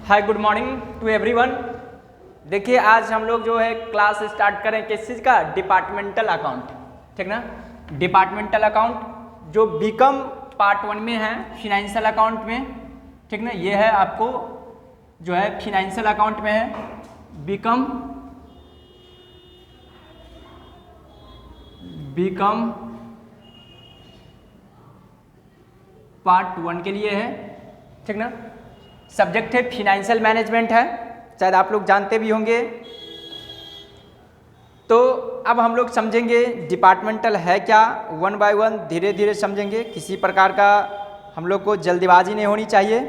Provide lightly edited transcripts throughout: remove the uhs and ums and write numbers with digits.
Hi good morning to everyone. देखिए आज हम लोग जो है क्लास स्टार्ट करें किस चीज़ का, डिपार्टमेंटल अकाउंट, ठीक ना। डिपार्टमेंटल अकाउंट जो बीकॉम पार्ट 1 में है फिनेंशियल अकाउंट में, ठीक ना। ये है आपको जो है फिनेंशियल अकाउंट में है बीकॉम पार्ट 1 के लिए है, ठीक ना। सब्जेक्ट है फिनेंशियल मैनेजमेंट है, शायद आप लोग जानते भी होंगे। तो अब हम लोग समझेंगे डिपार्टमेंटल है क्या, वन बाय वन धीरे धीरे समझेंगे। किसी प्रकार का हम लोग को जल्दीबाजी नहीं होनी चाहिए,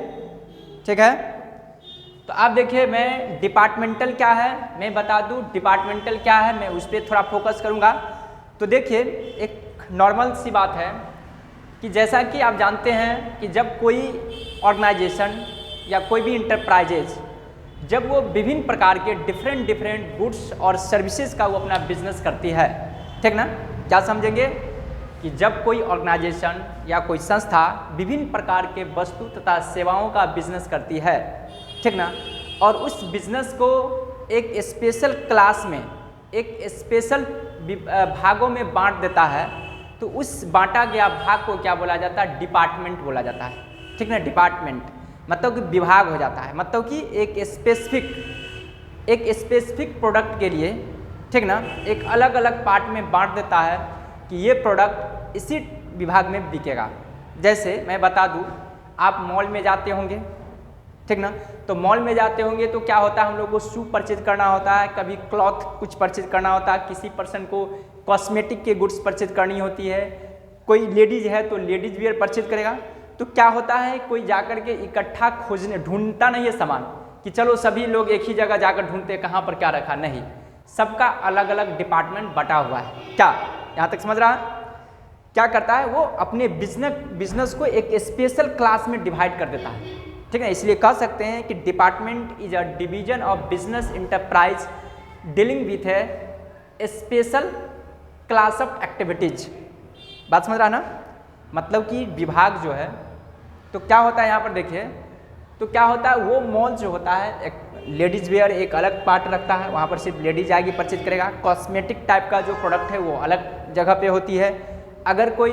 ठीक है। तो आप देखिए मैं डिपार्टमेंटल क्या है मैं बता दूं, डिपार्टमेंटल क्या है मैं उस पर थोड़ा फोकस करूंगा। तो देखिए एक नॉर्मल सी बात है कि जैसा कि आप जानते हैं कि जब कोई ऑर्गेनाइजेशन या कोई भी इंटरप्राइजेज जब वो विभिन्न प्रकार के डिफरेंट गुड्स और सर्विसेज का वो अपना बिजनेस करती है, ठीक ना। क्या समझेंगे कि जब कोई ऑर्गेनाइजेशन या कोई संस्था विभिन्न प्रकार के वस्तु तथा सेवाओं का बिजनेस करती है, ठीक ना, और उस बिजनेस को एक स्पेशल क्लास में एक स्पेशल भागों में बांट देता है, तो उस बांटा गया भाग को क्या बोला जाता है, डिपार्टमेंट बोला जाता है, ठीक ना। डिपार्टमेंट मतलब कि विभाग हो जाता है, मतलब कि एक स्पेसिफिक प्रोडक्ट के लिए, ठीक ना, एक अलग अलग पार्ट में बांट देता है कि ये प्रोडक्ट इसी विभाग में बिकेगा। जैसे मैं बता दूं, आप मॉल में जाते होंगे, ठीक ना। तो मॉल में जाते होंगे तो क्या होता है, हम लोग को शू परचेज करना होता है, कभी क्लॉथ कुछ परचेज करना होता है, किसी पर्सन को कॉस्मेटिक के गुड्स परचेज करनी होती है, कोई लेडीज है तो लेडीज वियर परचेज करेगा। तो क्या होता है, कोई जाकर के इकट्ठा खोजने ढूंढता नहीं है सामान कि चलो सभी लोग एक ही जगह जाकर ढूंढते हैं कहाँ पर क्या रखा, नहीं, सबका अलग अलग डिपार्टमेंट बटा हुआ है। क्या यहाँ तक समझ रहा है? क्या करता है वो अपने बिजनेस को एक स्पेशल क्लास में डिवाइड कर देता है, ठीक है। इसलिए कह सकते हैं कि department is a division of business enterprise dealing with A special class of activities. बात समझ रहा है ना, मतलब कि विभाग जो है, तो क्या होता है यहाँ पर देखिए, तो क्या होता है वो मॉल जो होता है एक लेडीज वेयर एक अलग पार्ट रखता है, वहाँ पर सिर्फ लेडीज आएगी परचेज करेगा। कॉस्मेटिक टाइप का जो प्रोडक्ट है वो अलग जगह पे होती है। अगर कोई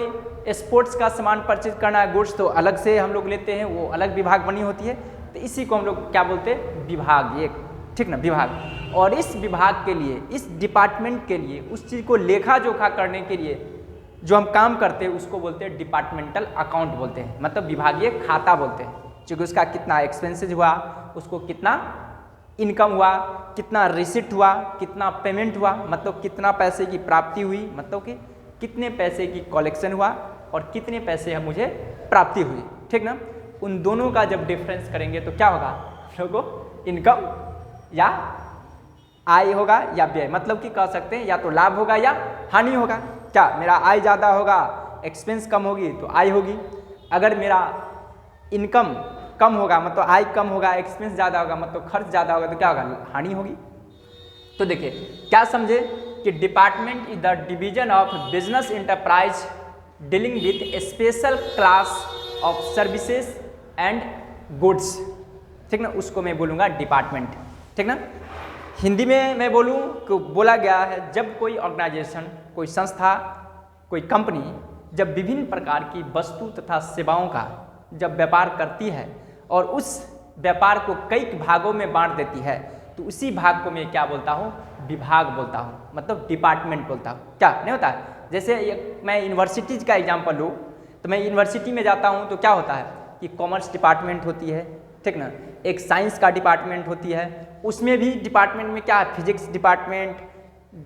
स्पोर्ट्स का सामान परचेज करना है गुड्स, तो अलग से हम लोग लेते हैं, वो अलग विभाग बनी होती है। तो इसी को हम लोग क्या बोलते हैं, विभाग, ये ठीक ना, विभाग। और इस विभाग के लिए, इस डिपार्टमेंट के लिए, उस चीज़ को लेखा जोखा करने के लिए जो हम काम करते हैं उसको बोलते हैं डिपार्टमेंटल अकाउंट बोलते हैं, मतलब विभागीय खाता बोलते हैं। क्योंकि उसका कितना एक्सपेंसेज हुआ, उसको कितना इनकम हुआ, कितना रिसिप्ट हुआ, कितना पेमेंट हुआ, मतलब कितना पैसे की प्राप्ति हुई, मतलब कि कितने पैसे की कलेक्शन हुआ और कितने पैसे मुझे प्राप्ति हुई, ठीक ना। उन दोनों का जब डिफरेंस करेंगे तो क्या होगा, लोगों इनकम या आय होगा या व्यय, मतलब कि कह सकते हैं या तो लाभ होगा या हानि होगा। क्या मेरा आय ज़्यादा होगा, एक्सपेंस कम होगी तो आय होगी। अगर मेरा इनकम कम होगा मतलब आय कम होगा, एक्सपेंस ज़्यादा होगा मतलब खर्च ज़्यादा होगा, तो क्या होगा, हानि होगी। तो देखिए क्या समझे कि department is the division of business enterprise dealing with A special class of services and goods, ठीक ना, उसको मैं बोलूँगा डिपार्टमेंट, ठीक ना। हिंदी में मैं बोलूँ कि बोला गया है जब कोई ऑर्गेनाइजेशन, कोई संस्था, कोई कंपनी जब विभिन्न प्रकार की वस्तु तथा सेवाओं का जब व्यापार करती है और उस व्यापार को कई भागों में बांट देती है, तो उसी भाग को मैं क्या बोलता हूँ, विभाग बोलता हूँ, मतलब डिपार्टमेंट बोलता हूँ। क्या नहीं होता है, जैसे मैं यूनिवर्सिटीज का एग्जाम्पल लूँ, तो मैं यूनिवर्सिटी में जाता हूँ तो क्या होता है कि कॉमर्स डिपार्टमेंट होती है, ठीक ना, एक साइंस का डिपार्टमेंट होती है, उसमें भी डिपार्टमेंट में क्या है, physics department,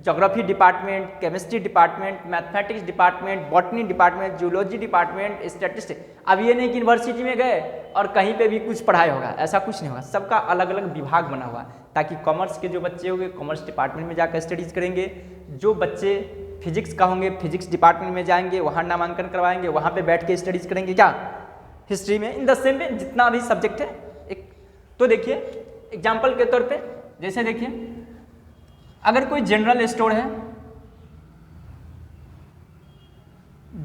geography department, chemistry department, mathematics department, botany department, zoology department, statistics. अब ये नहीं कि यूनिवर्सिटी में गए और कहीं पे भी कुछ पढ़ाई होगा, ऐसा कुछ नहीं होगा, सबका अलग अलग विभाग बना हुआ है, ताकि कॉमर्स के जो बच्चे होंगे कॉमर्स डिपार्टमेंट में जाकर स्टडीज़ करेंगे, जो बच्चे फिजिक्स का होंगे फिजिक्स डिपार्टमेंट में जाएंगे, वहाँ नामांकन करवाएंगे, वहाँ पर बैठ के स्टडीज़ करेंगे, क्या हिस्ट्री में, इन द सेम में जितना भी सब्जेक्ट है एक। तो देखिए एग्जाम्पल के तौर पे, जैसे देखिए अगर कोई जनरल स्टोर है,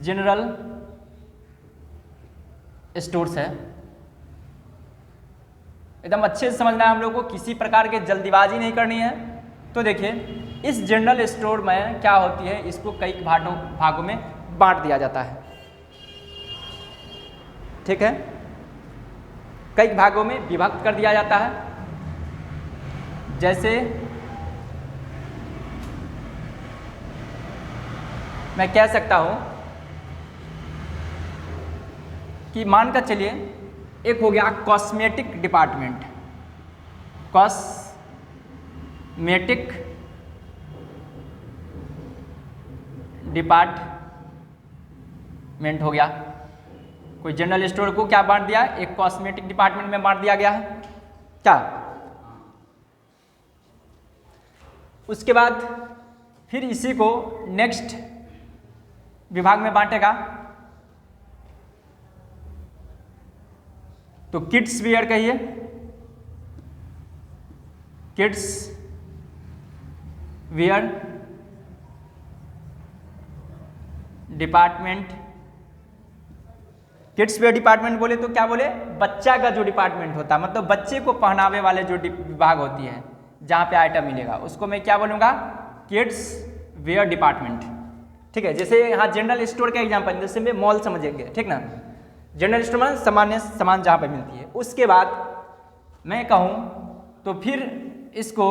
जनरल स्टोर्स है, एकदम अच्छे से समझना है हम लोग को, किसी प्रकार की जल्दीबाजी नहीं करनी है। तो देखिए इस जनरल स्टोर में क्या होती है, इसको कई भागों में बांट दिया जाता है, ठीक है, कई भागों में विभक्त कर दिया जाता है। जैसे मैं कह सकता हूं कि मानकर चलिए एक हो गया कॉस्मेटिक डिपार्टमेंट, कॉस्मेटिक डिपार्टमेंट हो गया। कोई जनरल स्टोर को क्या बांट दिया, एक कॉस्मेटिक डिपार्टमेंट में बांट दिया गया है क्या। उसके बाद फिर इसी को नेक्स्ट विभाग में बांटेगा, तो किड्स वियर कहिए, kids wear department. Kids where department बोले तो क्या बोले, बच्चा का जो डिपार्टमेंट होता है, मतलब बच्चे को पहनावे वाले जो विभाग होती है, जहाँ पे आइटम मिलेगा, उसको मैं क्या बोलूँगा, किड्स वेयर डिपार्टमेंट, ठीक है। जैसे यहाँ जनरल स्टोर का एग्जाम्पल, जैसे में मॉल समझेंगे, ठीक ना, जनरल स्टोर में सामान्य सामान जहाँ पे मिलती है। उसके बाद मैं कहूँ तो फिर इसको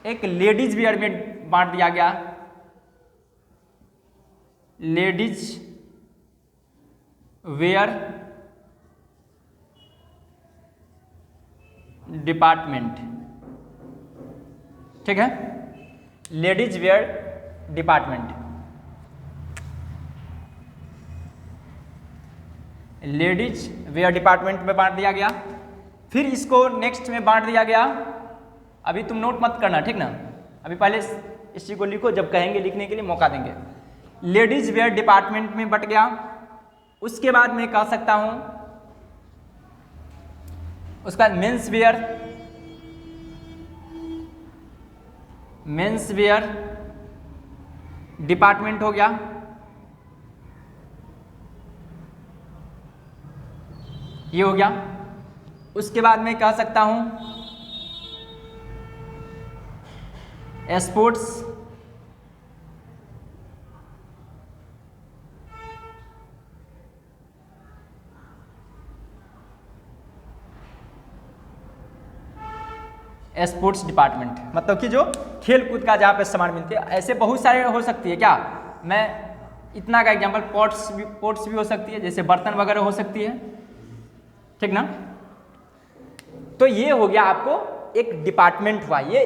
एक लेडीज वेयर में बांट दिया गया, लेडीज वेयर डिपार्टमेंट, ठीक है, ladies wear department, ladies wear department में बांट दिया गया। फिर इसको नेक्स्ट में बांट दिया गया, अभी तुम नोट मत करना, ठीक ना, अभी पहले इसी को लिखो, जब कहेंगे लिखने के लिए मौका देंगे। लेडीज वेयर डिपार्टमेंट में बट गया। उसके बाद मैं कह सकता हूं उसका men's wear, men's wear department हो गया। ये हो गया। उसके बाद मैं कह सकता हूं स्पोर्ट्स स्पोर्ट्स डिपार्टमेंट, मतलब कि जो खेल कूद का जहाँ पे सामान मिलते हैं। ऐसे बहुत सारे हो सकती है क्या, मैं इतना का एग्जांपल, पोर्ट्स भी हो सकती है, जैसे बर्तन वगैरह हो सकती है, ठीक ना। तो ये हो गया आपको एक डिपार्टमेंट हुआ, ये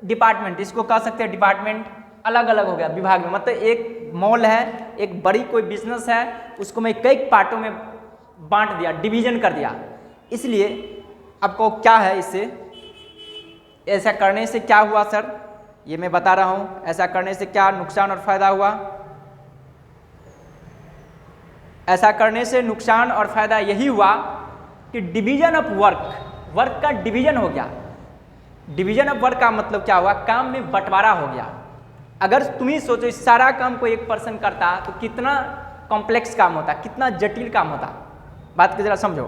डिपार्टमेंट, इसको कह सकते हैं डिपार्टमेंट, अलग अलग हो गया विभाग में। मतलब एक मॉल है, एक बड़ी कोई बिजनेस है, उसको मैं कई पार्टों में बांट दिया, डिवीजन कर दिया। इसलिए आपको क्या है, इससे ऐसा करने से क्या हुआ सर, ये मैं बता रहा हूं, ऐसा करने से क्या नुकसान और फायदा हुआ। ऐसा करने से नुकसान और फायदा यही हुआ कि डिवीजन ऑफ वर्क का डिवीजन हो गया। डिवीजन ऑफ वर्क का मतलब क्या हुआ, काम में बंटवारा हो गया। अगर तुम ही सोचो इस सारा काम को एक पर्सन करता तो कितना कॉम्प्लेक्स काम होता, कितना जटिल काम होता, बात को जरा समझो।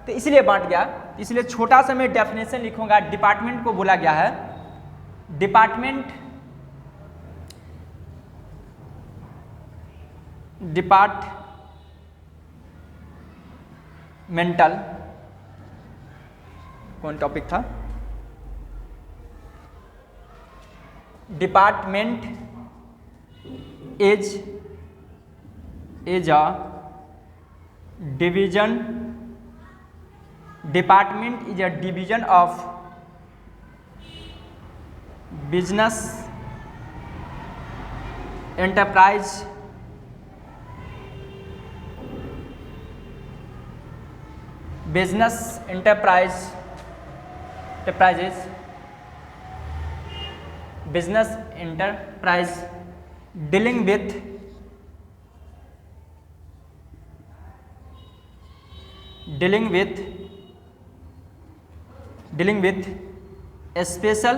तो इसलिए बांट गया। इसलिए छोटा सा मैं डेफिनेशन लिखूंगा, डिपार्टमेंट को बोला गया है, डिपार्टमेंट डिपार्टमेंटल, कौन टॉपिक था, department is a division, department is a division of business enterprise, business enterprises, business enterprise dealing with special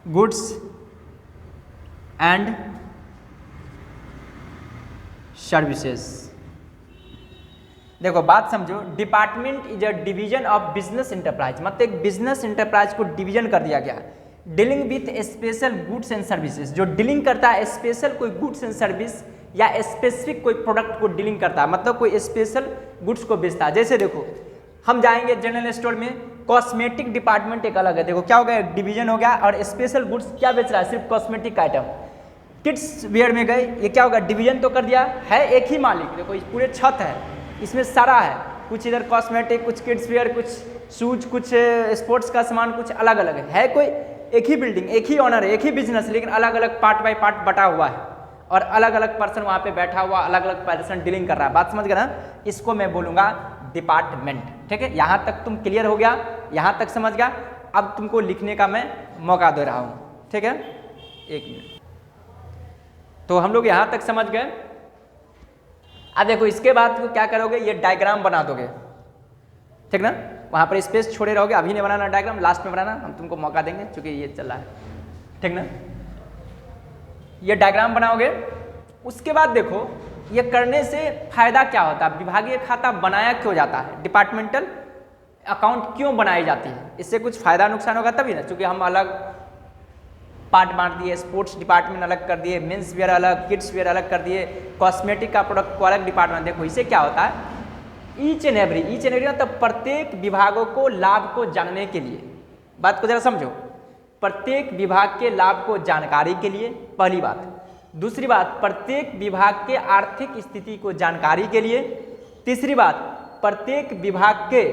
goods and services. देखो बात समझो, department is a division of business enterprise, मतलब एक business enterprise को division कर दिया गया। Dealing with special goods and services, जो डीलिंग करता है स्पेशल कोई गुड्स एंड सर्विस या स्पेसिफिक कोई प्रोडक्ट को डीलिंग करता है, मतलब कोई स्पेशल गुड्स को बेचता है। जैसे देखो हम जाएंगे जनरल स्टोर में, कॉस्मेटिक डिपार्टमेंट एक अलग है, देखो क्या हो गया, डिवीजन हो गया, और स्पेशल गुड्स क्या बेच रहा है, सिर्फ कॉस्मेटिक आइटम। किड्स वेयर में गए, ये क्या होगा, डिवीजन तो कर दिया है, एक ही मालिक, देखो इस पूरे छत है, इसमें सारा है, कुछ इधर कॉस्मेटिक, कुछ किड्स वेयर, कुछ शूज, कुछ स्पोर्ट्स का सामान, कुछ अलग अलग है कोई एक ही बिल्डिंग, एक ही ऑनर है, एक ही बिजनेस, लेकिन अलग अलग पार्ट बाय पार्ट बटा हुआ है, और अलग अलग पर्सन वहाँ पे बैठा हुआ, अलग अलग पर्सन डीलिंग कर रहा है। बात समझ गए ना, इसको मैं बोलूँगा डिपार्टमेंट। ठीक है, यहाँ तक तुम क्लियर हो गया, यहाँ तक समझ गया। अब तुमको लिखने का मैं मौका दे रहा हूँ। ठीक है, एक मिनट, तो हम लोग यहाँ तक समझ गए। अब देखो इसके बाद तो क्या करोगे, ये डायग्राम बना दोगे, ठीक ना, वहाँ पर स्पेस छोड़े रहोगे, अभी नहीं बनाना डायग्राम, लास्ट में बनाना, हम तुमको मौका देंगे क्योंकि ये चल रहा है, ठीक ना। ये डायग्राम बनाओगे, उसके बाद देखो ये करने से फायदा क्या होता है, विभागीय खाता बनाया क्यों जाता है, डिपार्टमेंटल अकाउंट क्यों बनाई जाती है, इससे कुछ फायदा नुकसान होगा तभी ना, क्योंकि हम अलग पार्ट बांट दिए, स्पोर्ट्स डिपार्टमेंट अलग कर दिए, मेंस वेयर अलग, किड्स वेयर अलग कर दिए, कॉस्मेटिक का प्रोडक्ट को अलग डिपार्टमेंट। देखो इससे क्या होता है, ईच एंड एवरी मतलब प्रत्येक विभागों को लाभ को जानने के लिए, बात को जरा समझो, प्रत्येक विभाग के लाभ को जानकारी के लिए, पहली बात। दूसरी बात, प्रत्येक विभाग के आर्थिक स्थिति को जानकारी के लिए। तीसरी बात, प्रत्येक विभाग के,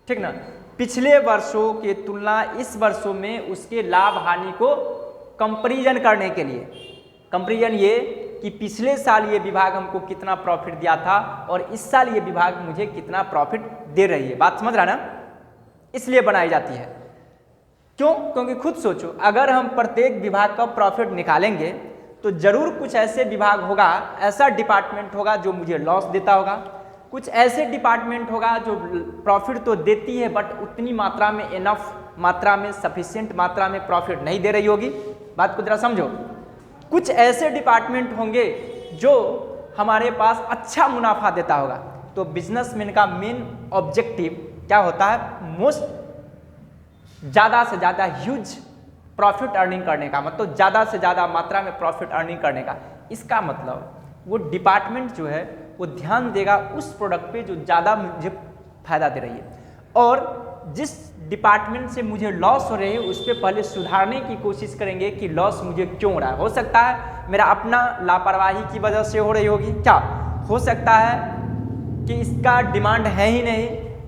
ठीक ना, पिछले वर्षों के तुलना इस वर्षों में उसके लाभ हानि को कंपैरिजन करने के लिए। कंपैरिजन ये कि पिछले साल ये विभाग हमको कितना प्रॉफिट दिया था और इस साल ये विभाग मुझे कितना प्रॉफिट दे रही है, बात समझ रहा ना, इसलिए बनाई जाती है। क्यों, क्योंकि खुद सोचो, अगर हम प्रत्येक विभाग का प्रॉफिट निकालेंगे तो जरूर कुछ ऐसे विभाग होगा, ऐसा डिपार्टमेंट होगा जो मुझे लॉस देता होगा, कुछ ऐसे डिपार्टमेंट होगा जो प्रॉफिट तो देती है बट उतनी मात्रा में, इनफ मात्रा में, सफिशिएंट मात्रा में प्रॉफिट नहीं दे रही होगी, बात को जरा समझो। कुछ ऐसे डिपार्टमेंट होंगे जो हमारे पास अच्छा मुनाफा देता होगा। तो बिजनेसमैन का मेन ऑब्जेक्टिव क्या होता है, ज़्यादा से ज़्यादा ह्यूज प्रॉफिट अर्निंग करने का, मतलब ज़्यादा से ज़्यादा मात्रा में प्रॉफिट अर्निंग करने का। इसका मतलब वो डिपार्टमेंट जो है वो ध्यान देगा उस प्रोडक्ट पे जो ज़्यादा मुझे फायदा दे रही है, और जिस डिपार्टमेंट से मुझे लॉस हो रही है उस पर पहले सुधारने की कोशिश करेंगे कि लॉस मुझे क्यों हो रहा है। हो सकता है मेरा अपना लापरवाही की वजह से हो रही होगी, क्या हो सकता है कि इसका डिमांड है ही नहीं,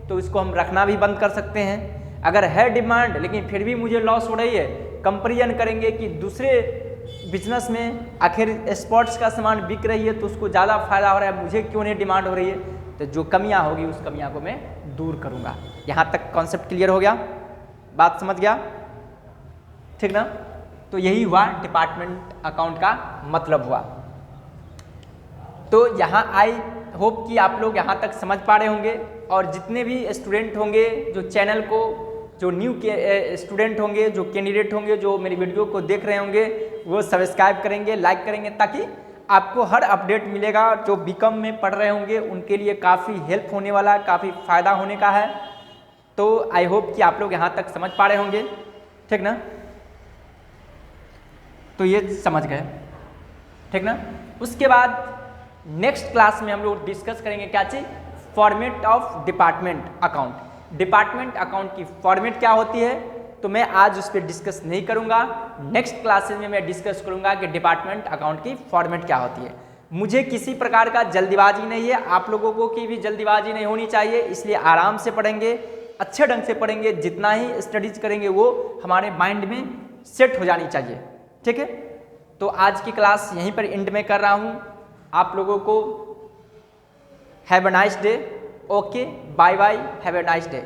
तो इसको हम रखना भी बंद कर सकते हैं। अगर है डिमांड लेकिन फिर भी मुझे लॉस हो रही है, कंपैरिजन करेंगे कि दूसरे बिजनेस में आखिर स्पोर्ट्स का सामान बिक रही है तो उसको ज़्यादा फायदा हो रहा है, मुझे क्यों नहीं डिमांड हो रही है, तो जो कमियां होगी उस कमियां को मैं दूर करूंगा। यहाँ तक कॉन्सेप्ट क्लियर हो गया, बात समझ गया, ठीक ना। तो यही हुआ डिपार्टमेंट अकाउंट का मतलब हुआ। तो यहाँ आई होप कि आप लोग यहाँ तक समझ पा रहे होंगे, और जितने भी स्टूडेंट होंगे जो चैनल को, जो न्यू के स्टूडेंट होंगे, जो कैंडिडेट होंगे, जो मेरी वीडियो को देख रहे होंगे, वो सब्सक्राइब करेंगे, लाइक करेंगे, ताकि आपको हर अपडेट मिलेगा। जो बीकॉम में पढ़ रहे होंगे उनके लिए काफ़ी हेल्प होने वाला है, काफ़ी फ़ायदा होने का है। तो आई होप कि आप लोग यहाँ तक समझ पा रहे होंगे, ठीक ना। तो ये समझ गए, ठीक ना। उसके बाद नेक्स्ट क्लास में हम लोग डिस्कस करेंगे क्या चीज़, format of department account. Department account की फॉर्मेट क्या होती है, तो मैं आज उस पर डिस्कस नहीं करूंगा। नेक्स्ट क्लासेस में मैं डिस्कस करूंगा कि डिपार्टमेंट अकाउंट की फॉर्मेट क्या होती है। मुझे किसी प्रकार का जल्दीबाजी नहीं है, आप लोगों को की भी जल्दीबाजी नहीं होनी चाहिए, इसलिए आराम से पढ़ेंगे, अच्छे ढंग से पढ़ेंगे, जितना ही स्टडीज करेंगे वो हमारे माइंड में सेट हो जानी चाहिए, ठीक है। तो आज की क्लास यहीं पर एंड में कर रहा हूँ। आप लोगों को have a nice day, okay, bye bye, have a nice day.